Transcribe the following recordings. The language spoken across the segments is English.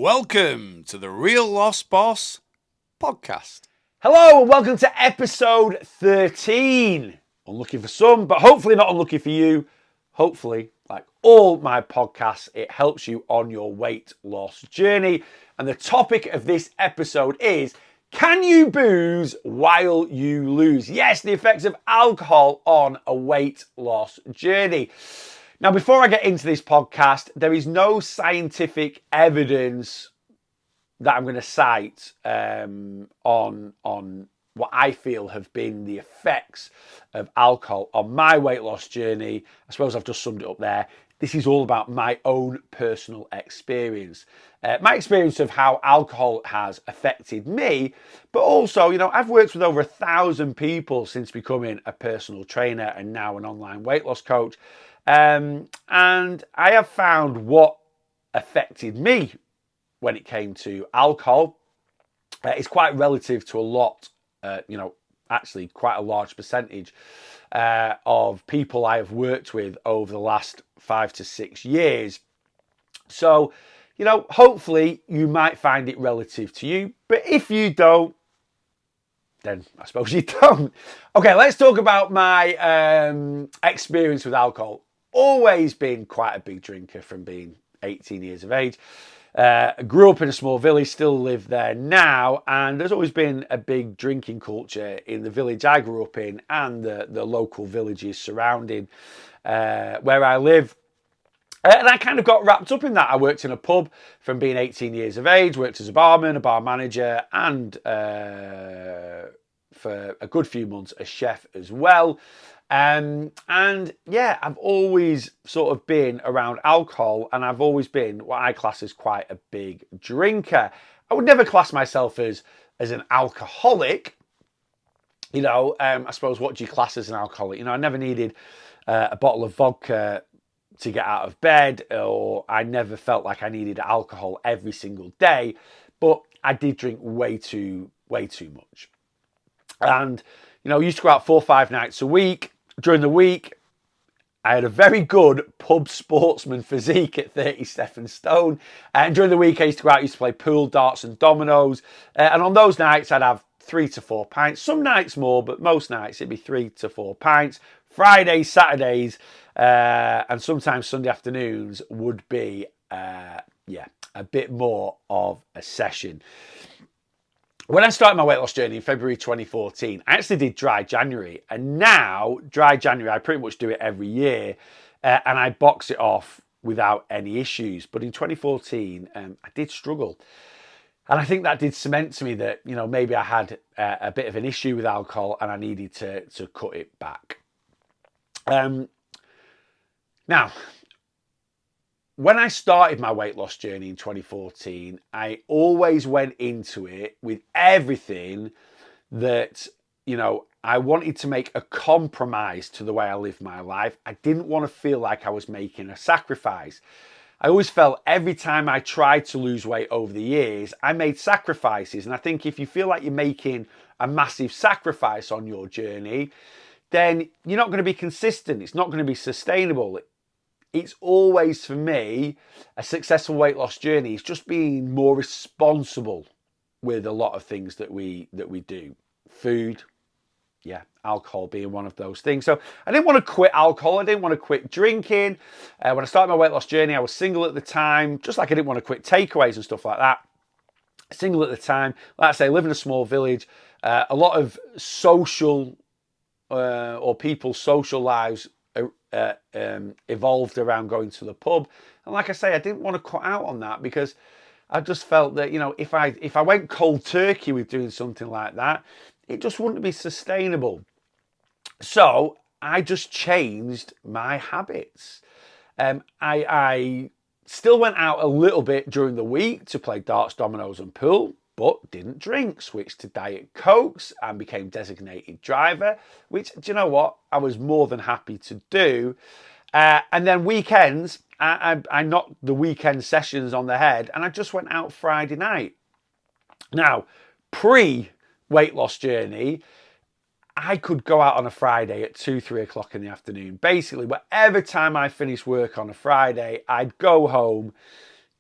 Welcome to the Real Lost Boss podcast. Hello and welcome to episode 13. Unlucky for some, but hopefully not unlucky for you. Hopefully, like all my podcasts, it helps you on your weight loss journey. And the topic of this episode is, can you booze while you lose? Yes, the effects of alcohol on a weight loss journey. Now, before I get into this podcast, there is no scientific evidence that I'm going to cite on what I feel have been the effects of alcohol on my weight loss journey. I suppose I've just summed it up there. This is all about my own personal experience. My experience of how alcohol has affected me, but also, I've worked with over 1,000 people since becoming a personal trainer and now an online weight loss coach. And I have found what affected me when it came to alcohol. It's quite relative to a lot, actually quite a large percentage of people I have worked with over the last 5 to 6 years. So, hopefully you might find it relative to you, but if you don't, then I suppose you don't. Okay, let's talk about my experience with alcohol. Always been quite a big drinker from being 18 years of age. Grew up in a small village, still live there now, and there's always been a big drinking culture in the village I grew up in and the local villages surrounding where I live. And I kind of got wrapped up in that. I worked in a pub from being 18 years of age, worked as a barman, a bar manager, and for a good few months, a chef as well. And yeah, I've always sort of been around alcohol, and I've always been what I class as quite a big drinker. I would never class myself as an alcoholic. I suppose, what do you class as an alcoholic? I never needed a bottle of vodka to get out of bed, or I never felt like I needed alcohol every single day, but I did drink way too much. And, I used to go out 4 or 5 nights a week. During the week, I had a very good pub sportsman physique at 37 stone. And during the week, I used to go out, used to play pool, darts and dominoes. And on those nights, I'd have 3 to 4 pints. Some nights more, but most nights it'd be 3 to 4 pints. Fridays, Saturdays, and sometimes Sunday afternoons would be, a bit more of a session. When I started my weight loss journey in February 2014, I actually did dry January. And now, dry January, I pretty much do it every year. And I box it off without any issues. But in 2014, I did struggle. And I think that did cement to me that, maybe I had a bit of an issue with alcohol and I needed to cut it back. Now, when I started my weight loss journey in 2014, I always went into it with everything that, I wanted to make a compromise to the way I live my life. I didn't want to feel like I was making a sacrifice. I always felt every time I tried to lose weight over the years, I made sacrifices. And I think if you feel like you're making a massive sacrifice on your journey, then you're not going to be consistent. It's not going to be sustainable. It's always, for me, a successful weight loss journey is just being more responsible with a lot of things that we do. Food, alcohol being one of those things. So I didn't want to quit alcohol. I didn't want to quit drinking. When I started my weight loss journey, I was single at the time, just like I didn't want to quit takeaways and stuff like that. Single at the time, like I say, live in a small village. A lot of social or people's social lives evolved around going to the pub. And like I say, I didn't want to cut out on that because I just felt that, if I went cold turkey with doing something like that, it just wouldn't be sustainable. So I just changed my habits. I still went out a little bit during the week to play darts, dominoes and pool, but didn't drink. Switched to Diet Cokes and became designated driver, which, do you know what? I was more than happy to do. And then weekends, I knocked the weekend sessions on the head and I just went out Friday night. Now, pre-weight loss journey, I could go out on a Friday at 2, 3 o'clock in the afternoon. Basically, whatever time I finished work on a Friday, I'd go home,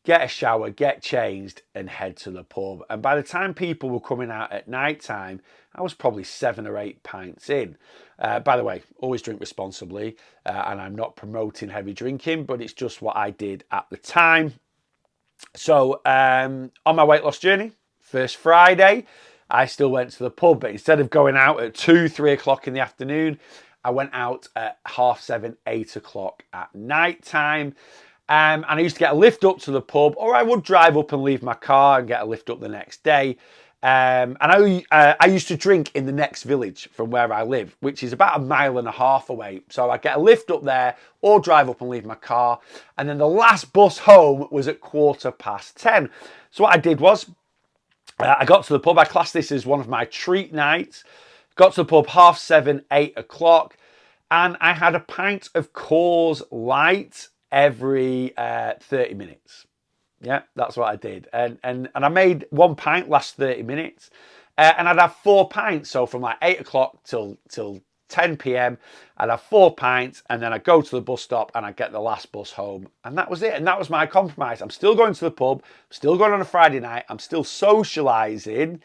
get a shower, get changed, and head to the pub. And by the time people were coming out at night time, I was probably 7 or 8 pints in. By the way, always drink responsibly, and I'm not promoting heavy drinking, but it's just what I did at the time. So on my weight loss journey, first Friday, I still went to the pub, but instead of going out at 2, 3 o'clock in the afternoon, I went out at 7:30, 8 o'clock at night time. And I used to get a lift up to the pub, or I would drive up and leave my car and get a lift up the next day. And I used to drink in the next village from where I live, which is about 1.5 miles away. So I get a lift up there or drive up and leave my car. And then the last bus home was at 10:15. So what I did was I got to the pub. I classed this as one of my treat nights. Got to the pub 7:30, 8 o'clock. And I had a pint of Coors Light every 30 minutes. Yeah, that's what I did. And I made 1 pint last 30 minutes. And I'd have 4 pints. So from like 8 o'clock till 10 p.m, I'd have 4 pints. And then I'd go to the bus stop and I'd get the last bus home. And that was it. And that was my compromise. I'm still going to the pub. I'm still going on a Friday night. I'm still socialising.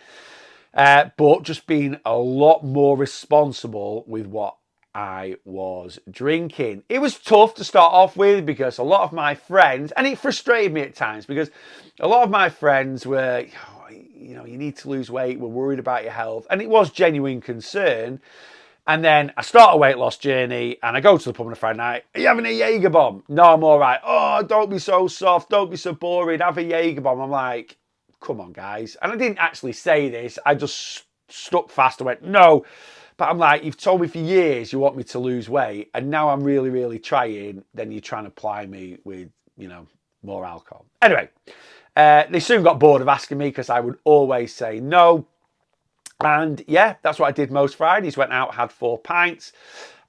But just being a lot more responsible with what I was drinking. It was tough to start off with because a lot of my friends, and it frustrated me at times because a lot of my friends were, you need to lose weight, we're worried about your health, and it was genuine concern. And then I start a weight loss journey and I go to the pub on a Friday night. Are you having a Jaeger bomb? No, I'm all right. Oh, don't be so soft, don't be so boring, have a Jaeger bomb. I'm like, come on, guys. And I didn't actually say this, I just stuck fast and went, no. But I'm like, you've told me for years you want me to lose weight, and now I'm really, really trying, then you're trying to ply me with, more alcohol. Anyway, they soon got bored of asking me because I would always say no. And yeah, that's what I did most Fridays. Went out, had 4 pints,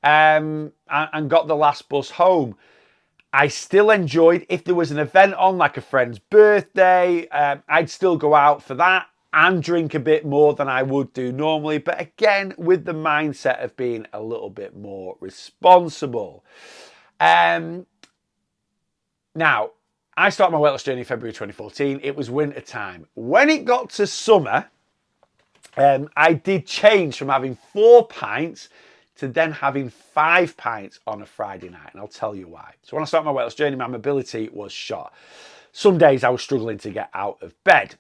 and got the last bus home. I still enjoyed, if there was an event on, like a friend's birthday, I'd still go out for that and drink a bit more than I would do normally. But again, with the mindset of being a little bit more responsible. Now, I started my weight loss journey in February 2014. It was winter time. When it got to summer, I did change from having 4 pints to then having 5 pints on a Friday night. And I'll tell you why. So when I started my weight loss journey, my mobility was shot. Some days I was struggling to get out of bed.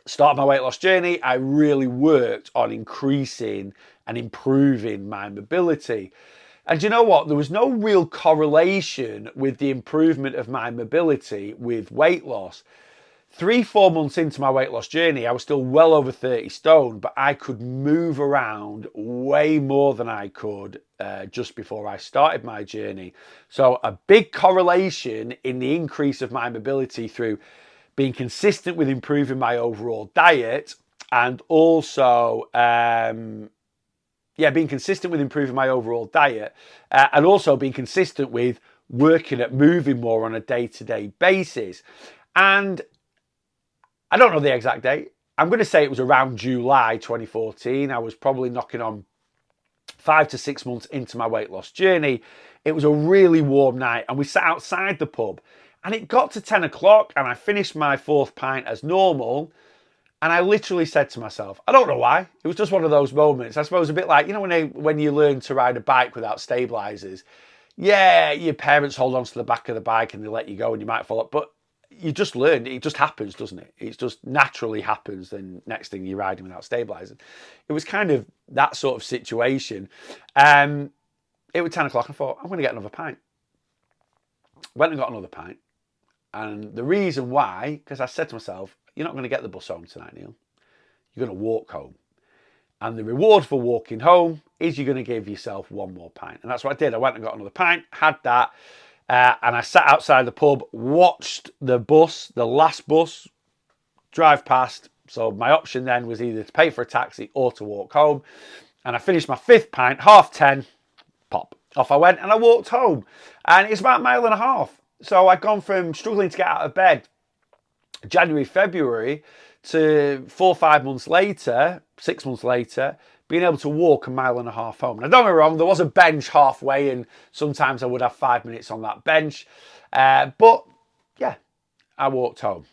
Started my weight loss journey, I really worked on increasing and improving my mobility. And you know what? There was no real correlation with the improvement of my mobility with weight loss. 3-4 months into my weight loss journey, I was still well over 30 stone, but I could move around way more than I could just before I started my journey. So a big correlation in the increase of my mobility through being consistent with improving my overall diet, and also, being consistent with improving my overall diet, and also being consistent with working at moving more on a day-to-day basis. And I don't know the exact date. I'm going to say it was around July 2014. I was probably knocking on 5 to 6 months into my weight loss journey. It was a really warm night and we sat outside the pub. And it got to 10 o'clock and I finished my 4th pint as normal. And I literally said to myself, I don't know why. It was just one of those moments. I suppose a bit like, when you learn to ride a bike without stabilizers. Yeah, your parents hold on to the back of the bike and they let you go and you might fall up. But you just learn. It just happens, doesn't it? It just naturally happens. Then next thing you're riding without stabilizers. It was kind of that sort of situation. It was 10 o'clock. I thought, I'm going to get another pint. Went and got another pint. And the reason why, because I said to myself, you're not going to get the bus home tonight, Neil. You're going to walk home. And the reward for walking home is you're going to give yourself 1 more pint. And that's what I did. I went and got another pint, had that. And I sat outside the pub, watched the bus, the last bus, drive past. So my option then was either to pay for a taxi or to walk home. And I finished my 5th pint, 10:30, pop. Off I went and I walked home. And it's about 1.5 miles. So I'd gone from struggling to get out of bed January, February to 4 or 5 months later, 6 months later, being able to walk 1.5 miles home. Now, don't get me wrong, there was a bench halfway and sometimes I would have 5 minutes on that bench. But yeah, I walked home.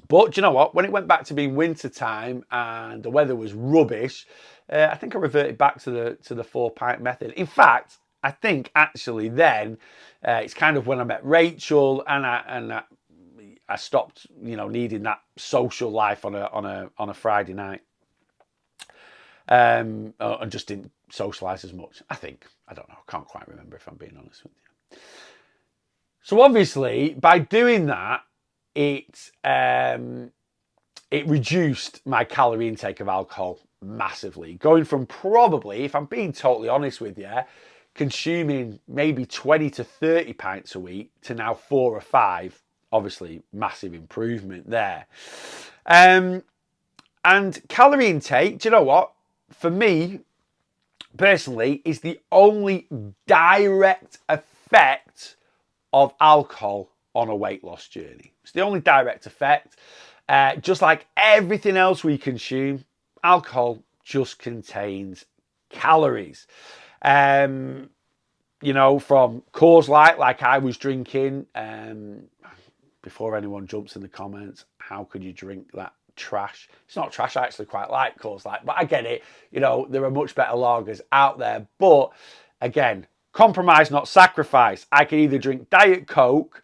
But do you know what? When it went back to being winter time and the weather was rubbish, I think I reverted back to the 4 pint method. In fact, I think actually then it's kind of when I met Rachel and I stopped, needing that social life on a Friday night, and just didn't socialise as much. I think, I don't know, I can't quite remember if I'm being honest with you. So obviously, by doing that, it reduced my calorie intake of alcohol massively, going from probably, if I'm being totally honest with you, consuming maybe 20 to 30 pints a week to now 4 or 5. Obviously, massive improvement there. And calorie intake, do you know what? For me, personally, is the only direct effect of alcohol on a weight loss journey. It's the only direct effect. Just like everything else we consume, alcohol just contains calories. From Coors Light, like I was drinking, before anyone jumps in the comments, how could you drink that trash? It's not trash, I actually quite like Coors Light, but I get it. There are much better lagers out there. But again, compromise, not sacrifice. I can either drink Diet Coke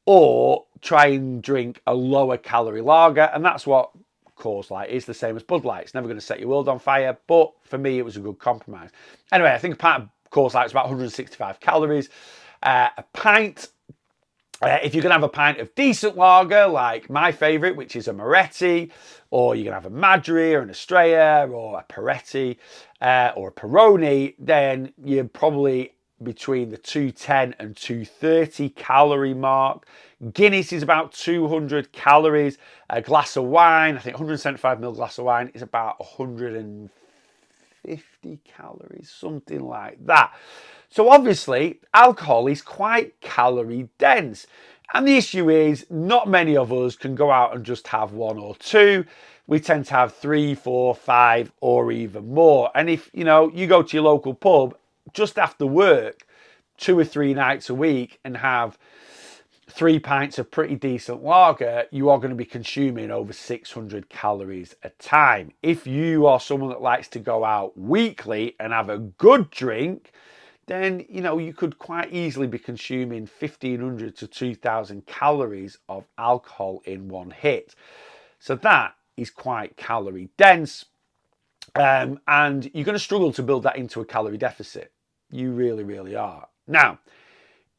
or try and drink a lower calorie lager, and that's what Coors Light is, the same as Bud Light. It's never going to set your world on fire, but for me, it was a good compromise. Anyway, I think a pint of Coors Light is about 165 calories. A pint, if you can have a pint of decent lager, like my favourite, which is a Moretti, or you can have a Madri or an Estrella or a Peretti or a Peroni, then you're probably between the 210 and 230 calorie mark. Guinness is about 200 calories. A glass of wine, I think 175ml glass of wine is about 150 calories, something like that. So obviously, alcohol is quite calorie dense. And the issue is not many of us can go out and just have 1 or 2. We tend to have 3, 4, 5, or even more. And if, you go to your local pub just after work 2 or 3 nights a week and have 3 pints of pretty decent lager, you are going to be consuming over 600 calories a time. If you are someone that likes to go out weekly and have a good drink, then, you could quite easily be consuming 1,500 to 2,000 calories of alcohol in one hit. So that is quite calorie dense. And you're going to struggle to build that into a calorie deficit. You really, really are. Now,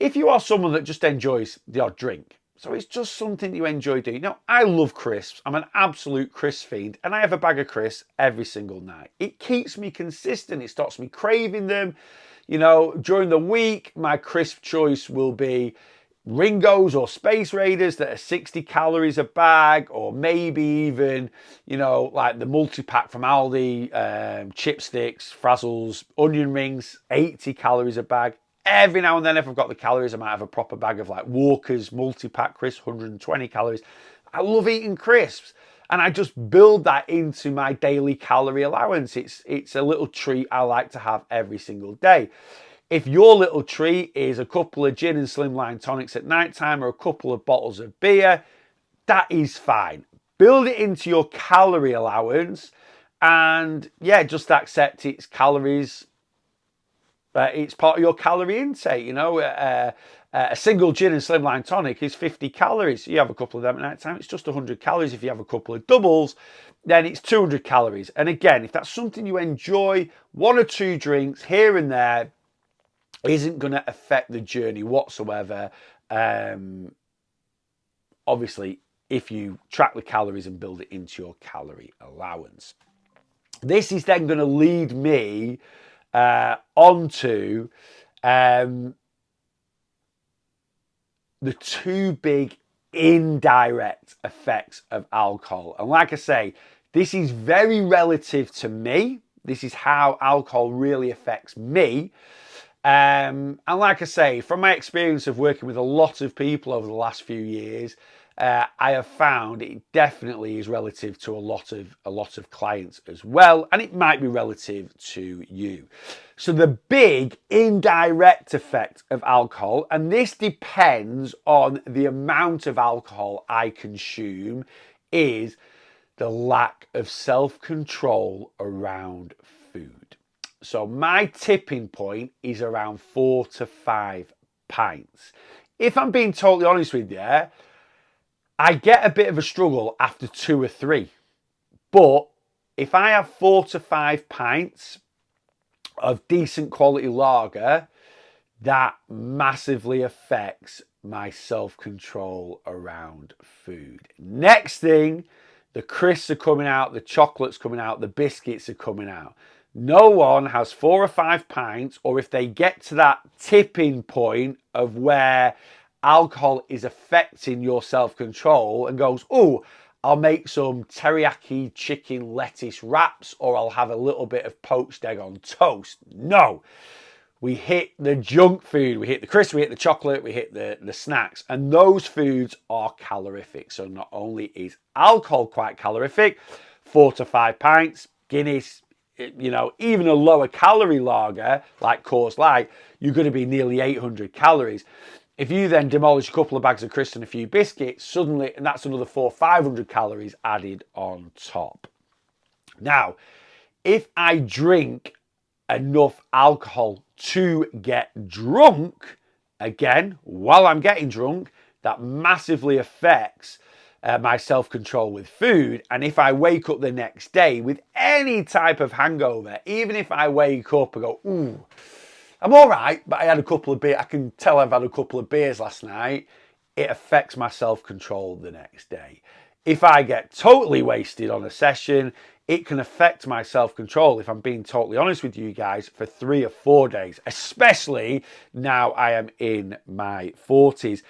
if you are someone that just enjoys the odd drink, so it's just something you enjoy doing. I love crisps. I'm an absolute crisp fiend, and I have a bag of crisps every single night. It keeps me consistent. It stops me craving them. During the week, my crisp choice will be Ringos or Space Raiders that are 60 calories a bag, or maybe even, like the multi-pack from Aldi, chipsticks, Frazzles, onion rings, 80 calories a bag. Every now and then, if I've got the calories, I might have a proper bag of like Walker's multi-pack crisps, 120 calories. I love eating crisps, and I just build that into my daily calorie allowance. It's a little treat I like to have every single day. If your little treat is a couple of gin and slimline tonics at night time or a couple of bottles of beer, that is fine. Build it into your calorie allowance, and just accept its calories. It's part of your calorie intake. A single gin and slimline tonic is 50 calories. You have a couple of them at night time, it's just 100 calories. If you have a couple of doubles, then it's 200 calories. And again, if that's something you enjoy, 1 or 2 drinks here and there isn't going to affect the journey whatsoever. Obviously, if you track the calories and build it into your calorie allowance. This is then going to lead me onto the 2 big indirect effects of alcohol. And like I say, this is very relative to me. This is how alcohol really affects me. And like I say, from my experience of working with a lot of people over the last few years, I have found it definitely is relative to a lot of clients as well, and it might be relative to you. So the big indirect effect of alcohol, and this depends on the amount of alcohol I consume, is the lack of self-control around food. So my tipping point is around 4 to 5 pints. If I'm being totally honest with you, I get a bit of a struggle after 2 or 3. But if I have 4 to 5 pints of decent quality lager, that massively affects my self-control around food. Next thing, the crisps are coming out, the chocolate's coming out, the biscuits are coming out. No one has 4 or 5 pints, or if they get to that tipping point of where alcohol is affecting your self-control and goes, oh, I'll make some teriyaki chicken lettuce wraps, or I'll have a little bit of poached egg on toast. No. We hit the junk food, we hit the crisps, we hit the chocolate, we hit the snacks, and those foods are calorific. So not only is alcohol quite calorific, 4 to 5 pints, Guinness, even a lower calorie lager like Coors Light, you're going to be nearly 800 calories. If you then demolish a couple of bags of crisps and a few biscuits, suddenly, and that's another 400-500 calories added on top. Now, if I drink enough alcohol to get drunk, again, while I'm getting drunk, that massively affects my self-control with food. And if I wake up the next day with any type of hangover, even if I wake up and go, ooh, I'm all right, but I had a couple of beers, I can tell I've had a couple of beers last night, it affects my self-control the next day. If I get totally wasted on a session, it can affect my self-control, if I'm being totally honest with you guys, for 3 or 4 days, especially now I am in my 40s.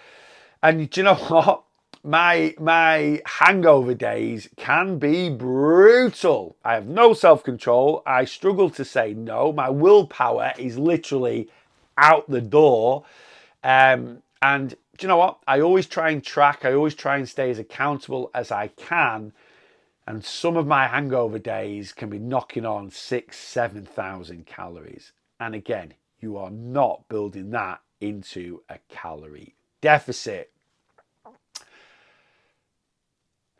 And do you know what? My hangover days can be brutal. I have no self-control. I struggle to say no. My willpower is literally out the door. And do you know what? I always try and track. I always try and stay as accountable as I can. And some of my hangover days can be knocking on 6,000-7,000 calories. And again, you are not building that into a calorie deficit.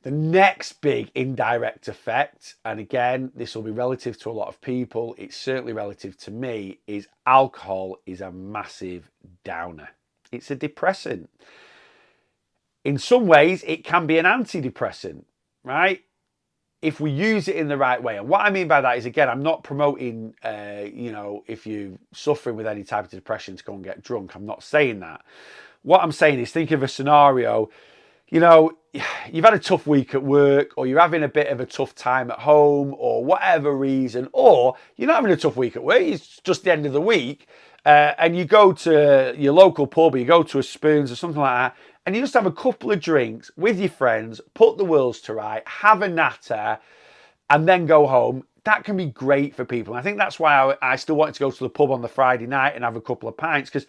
The next big indirect effect, and again, this will be relative to a lot of people, it's certainly relative to me, is alcohol is a massive downer. It's a depressant. In some ways, it can be an antidepressant, right? If we use it in the right way. And what I mean by that is, again, I'm not promoting, if you're suffering with any type of depression to go and get drunk. I'm not saying that. What I'm saying is, think of a scenario, you've had a tough week at work, or you're having a bit of a tough time at home, or whatever reason, or you're not having a tough week at work, it's just the end of the week, and you go to your local pub, or you go to a Spoons or something like that, and you just have a couple of drinks with your friends, put the worlds to right, have a natter, and then go home. That can be great for people. And I think that's why I still wanted to go to the pub on the Friday night and have a couple of pints, because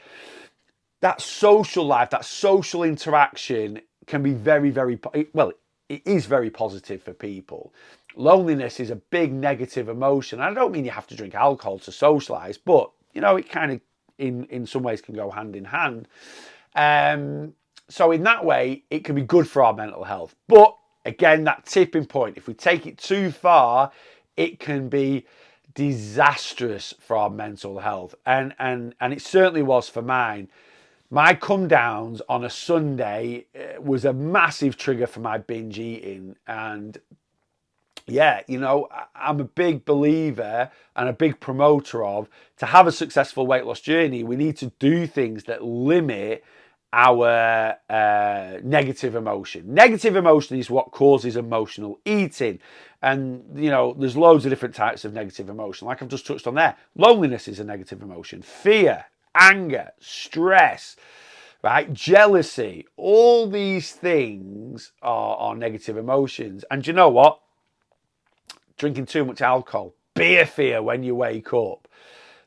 that social life, that social interaction can be very, very, well, it is very positive for people. Loneliness is a big negative emotion. I don't mean you have to drink alcohol to socialize, but, it kind of, in some ways, can go hand in hand. So in that way, it can be good for our mental health. But again, that tipping point, if we take it too far, it can be disastrous for our mental health. And it certainly was for mine. My come downs on a Sunday was a massive trigger for my binge eating. And yeah, I'm a big believer and a big promoter of, to have a successful weight loss journey, we need to do things that limit our negative emotion. Negative emotion is what causes emotional eating. And, there's loads of different types of negative emotion. Like I've just touched on there. Loneliness is a negative emotion. Fear, anger, stress, right? Jealousy, all these things are negative emotions. And you know what? Drinking too much alcohol, beer fear when you wake up,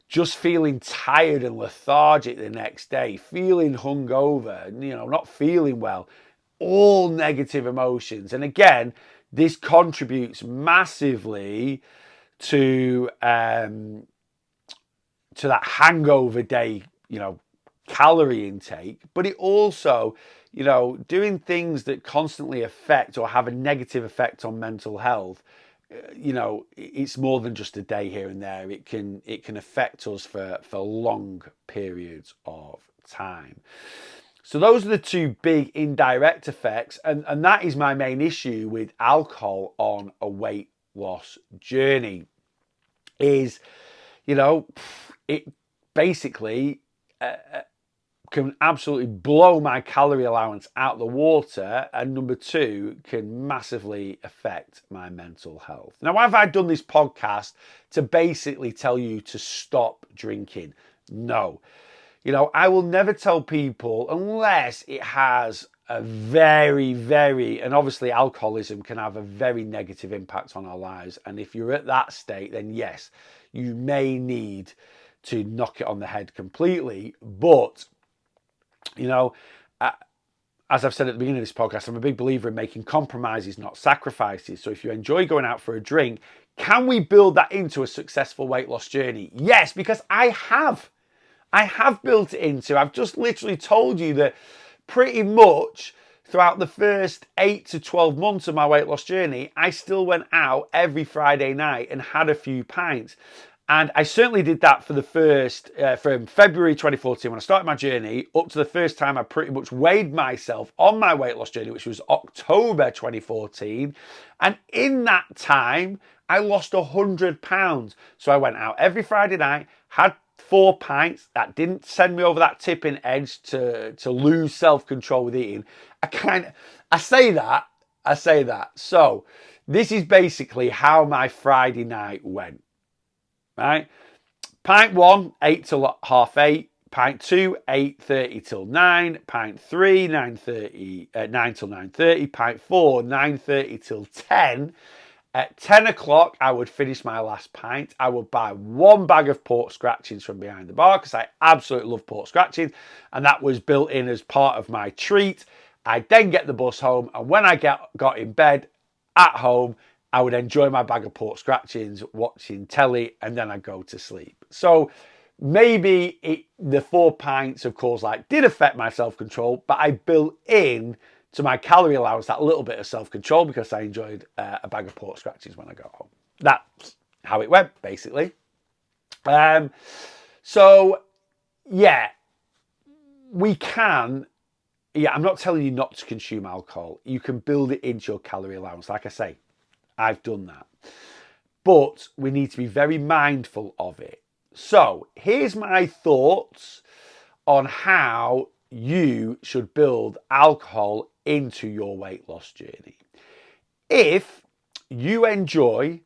just feeling tired and lethargic the next day, feeling hungover, not feeling well. all negative emotions. And again, this contributes massively to that hangover day, calorie intake, but it also, doing things that constantly affect or have a negative effect on mental health. It's more than just a day here and there. It can affect us for long periods of time. So those are the two big indirect effects, and that is my main issue with alcohol on a weight loss journey. Is it basically can absolutely blow my calorie allowance out the water, and number two, can massively affect my mental health. Now, have I done this podcast to basically tell you to stop drinking? No. I will never tell people unless it has a very, very, and obviously alcoholism can have a very negative impact on our lives. And if you're at that state, then yes, you may need to knock it on the head completely. But, as I've said at the beginning of this podcast, I'm a big believer in making compromises, not sacrifices. So if you enjoy going out for a drink, can we build that into a successful weight loss journey? Yes, because I have built it into. I've just literally told you that pretty much throughout the first 8 to 12 months of my weight loss journey, I still went out every Friday night and had a few pints. And I certainly did that for the first, from February 2014, when I started my journey, up to the first time I pretty much weighed myself on my weight loss journey, which was October 2014. And in that time, I lost 100 pounds. So I went out every Friday night, had 4 pints. That didn't send me over that tipping edge to lose self-control with eating. I say that. So this is basically how my Friday night went. Right? Pint 1, 8 till 8:30. Pint 2, 8:30 till 9. Pint 3, 9 till 9:30. Pint 4, 9:30 till 10. At 10 o'clock, I would finish my last pint. I would buy 1 bag of pork scratchings from behind the bar because I absolutely love pork scratchings, and that was built in as part of my treat. I'd then get the bus home, and when I got in bed at home, I would enjoy my bag of pork scratchings, watching telly, and then I'd go to sleep. So maybe the 4 pints of Coors Light did affect my self-control, but I built in to my calorie allowance that little bit of self-control because I enjoyed a bag of pork scratchings when I got home. That's how it went, basically. So, yeah, we can... Yeah, I'm not telling you not to consume alcohol. You can build it into your calorie allowance. Like I say, I've done that. But we need to be very mindful of it. So here's my thoughts on how you should build alcohol into your weight loss journey. If you enjoy,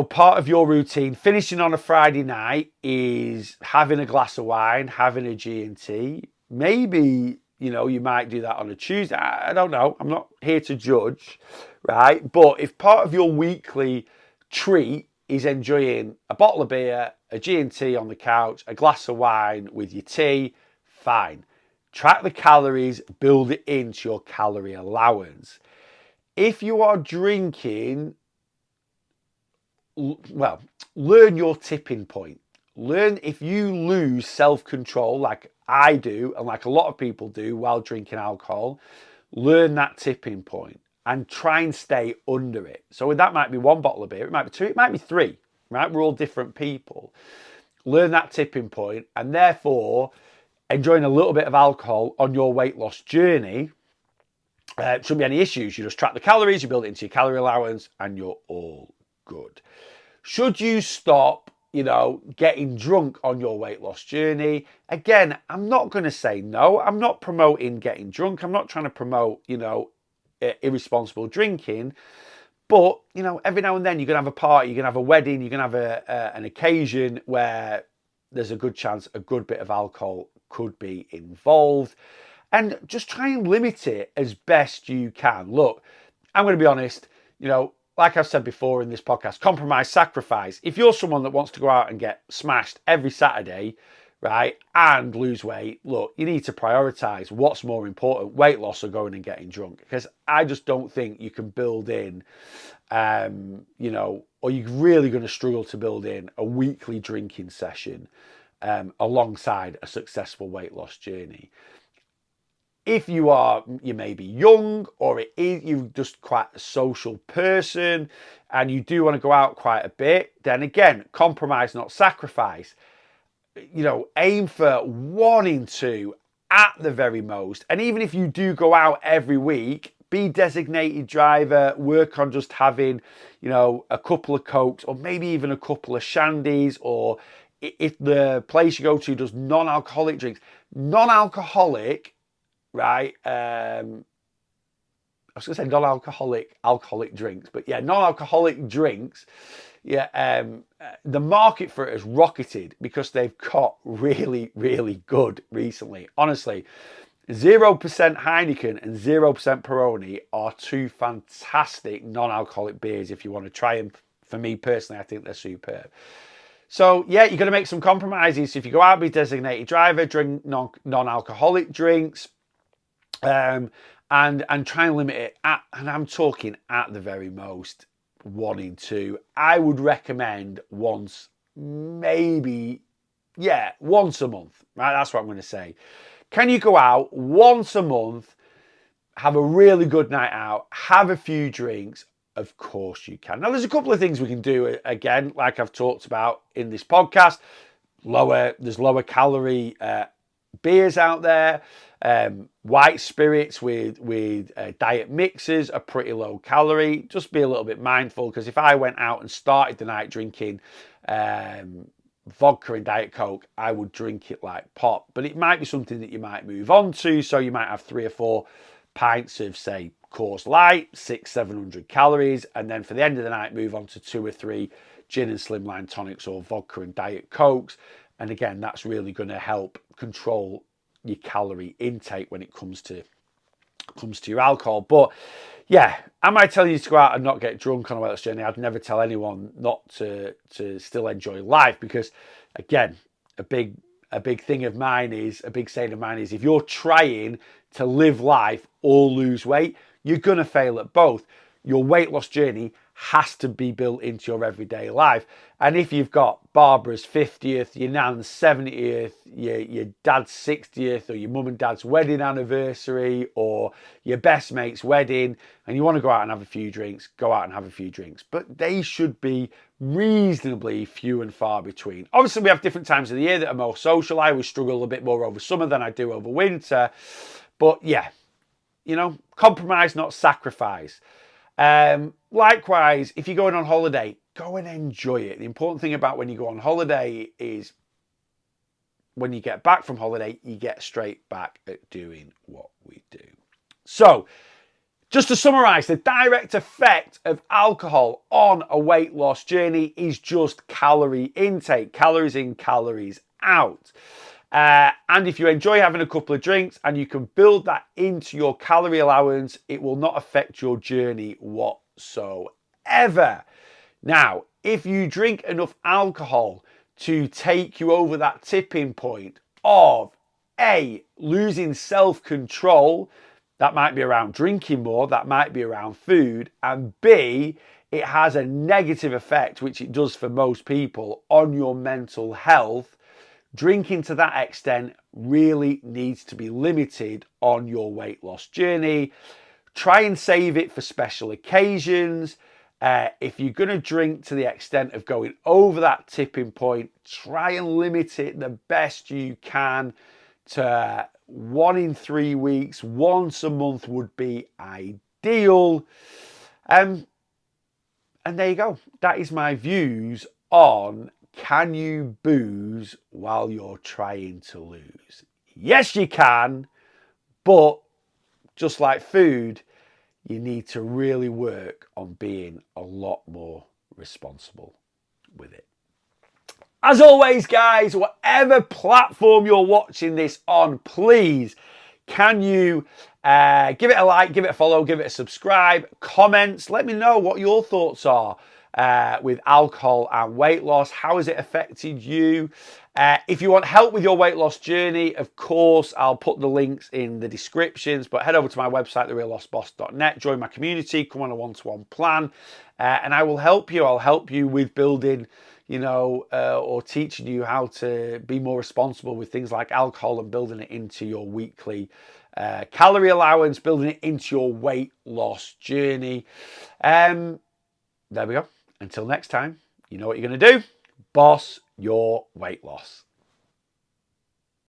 part of your routine, finishing on a Friday night is having a glass of wine, having a G&T, maybe, you might do that on a Tuesday. I don't know. I'm not here to judge, right? But if part of your weekly treat is enjoying a bottle of beer, a G&T on the couch, a glass of wine with your tea, fine. Track the calories, build it into your calorie allowance. If you are drinking, well, learn your tipping point. Learn if you lose self-control like I do and like a lot of people do while drinking alcohol, learn that tipping point and try and stay under it. So that might be 1 bottle of beer, it might be 2, it might be 3, right? We're all different people. Learn that tipping point and therefore enjoying a little bit of alcohol on your weight loss journey. Shouldn't be any issues. You just track the calories, you build it into your calorie allowance and you're all good. Should you stop getting drunk on your weight loss journey? Again, I'm not going to say no. I'm not promoting getting drunk. I'm not trying to promote, irresponsible drinking. But, every now and then you're going to have a party, you're going to have a wedding, you're going to have an occasion where there's a good chance a good bit of alcohol could be involved. And just try and limit it as best you can. Look, I'm going to be honest, like I've said before in this podcast, compromise, sacrifice. If you're someone that wants to go out and get smashed every Saturday, right, and lose weight, look, you need to prioritize what's more important, weight loss or going and getting drunk. Because I just don't think you can build in, or you're really going to struggle to build in a weekly drinking session alongside a successful weight loss journey. If you may be young, or you're just quite a social person and you do want to go out quite a bit, then again, compromise, not sacrifice. Aim for 1 in 2 at the very most. And even if you do go out every week, be designated driver, work on just having, a couple of Cokes or maybe even a couple of Shandies, or if the place you go to does non-alcoholic drinks, non-alcoholic, right? I was going to say alcoholic drinks, but yeah, non-alcoholic drinks. Yeah, the market for it has rocketed because they've got really, really good recently. Honestly, 0% Heineken and 0% Peroni are 2 fantastic non-alcoholic beers if you want to try them. For me personally, I think they're superb. So yeah, you're going to make some compromises. If you go out, be designated driver, drink non-alcoholic drinks, and try and limit it and I'm talking at the very most 1 in 2. I would recommend once, maybe, once a month, right? That's what I'm going to say. Can you go out once a month, have a really good night out, have a few drinks? Of course you can. Now, there's a couple of things we can do, again, like I've talked about in this podcast. There's lower calorie beers out there. White spirits with diet mixes are pretty low calorie. Just be a little bit mindful, because if I went out and started the night drinking vodka and Diet Coke, I would drink it like pop. But it might be something that you might move on to. So you might have 3 or 4 pints of, say, Coors Light, 600-700 calories, and then for the end of the night move on to 2 or 3 gin and slimline tonics or vodka and Diet Cokes. And again, that's really going to help control your calorie intake when it comes to your alcohol. But yeah, am I telling you to go out and not get drunk on a weight loss journey? I'd never tell anyone not to still enjoy life, because again, a big saying of mine is, if you're trying to live life or lose weight, you're going to fail at both. Your weight loss journey has to be built into your everyday life. And if you've got Barbara's 50th, your nan's 70th, your dad's 60th, or your mum and dad's wedding anniversary, or your best mate's wedding, and you want to go out and have a few drinks, go out and have a few drinks. But they should be reasonably few and far between. Obviously, we have different times of the year that are more social. I always struggle a bit more over summer than I do over winter. But yeah, compromise, not sacrifice. Likewise, if you're going on holiday, go and enjoy it. The important thing about when you go on holiday is when you get back from holiday, you get straight back at doing what we do. So, just to summarize, the direct effect of alcohol on a weight loss journey is just calorie intake, calories in, calories out. And if you enjoy having a couple of drinks and you can build that into your calorie allowance, it will not affect your journey whatsoever. Now, if you drink enough alcohol to take you over that tipping point of A, losing self-control, that might be around drinking more, that might be around food, and B, it has a negative effect, which it does for most people, on your mental health, drinking to that extent really needs to be limited on your weight loss journey. Try and save it for special occasions. If you're going to drink to the extent of going over that tipping point, try and limit it the best you can to 1 in 3 weeks. Once a month would be ideal. And there you go. That is my views on, can you booze while you're trying to lose? Yes, you can, but just like food, you need to really work on being a lot more responsible with it. As always, guys, whatever platform you're watching this on, please, can you give it a like, give it a follow, give it a subscribe, comments, let me know what your thoughts are. with alcohol and weight loss. How has it affected you? If you want help with your weight loss journey, of course, I'll put the links in the descriptions, but head over to my website, thereallossboss.net, join my community, come on a one-to-one plan, and I will help you. I'll help you with building, or teaching you how to be more responsible with things like alcohol and building it into your weekly calorie allowance, building it into your weight loss journey. There we go. Until next time, you know what you're going to do. Boss your weight loss.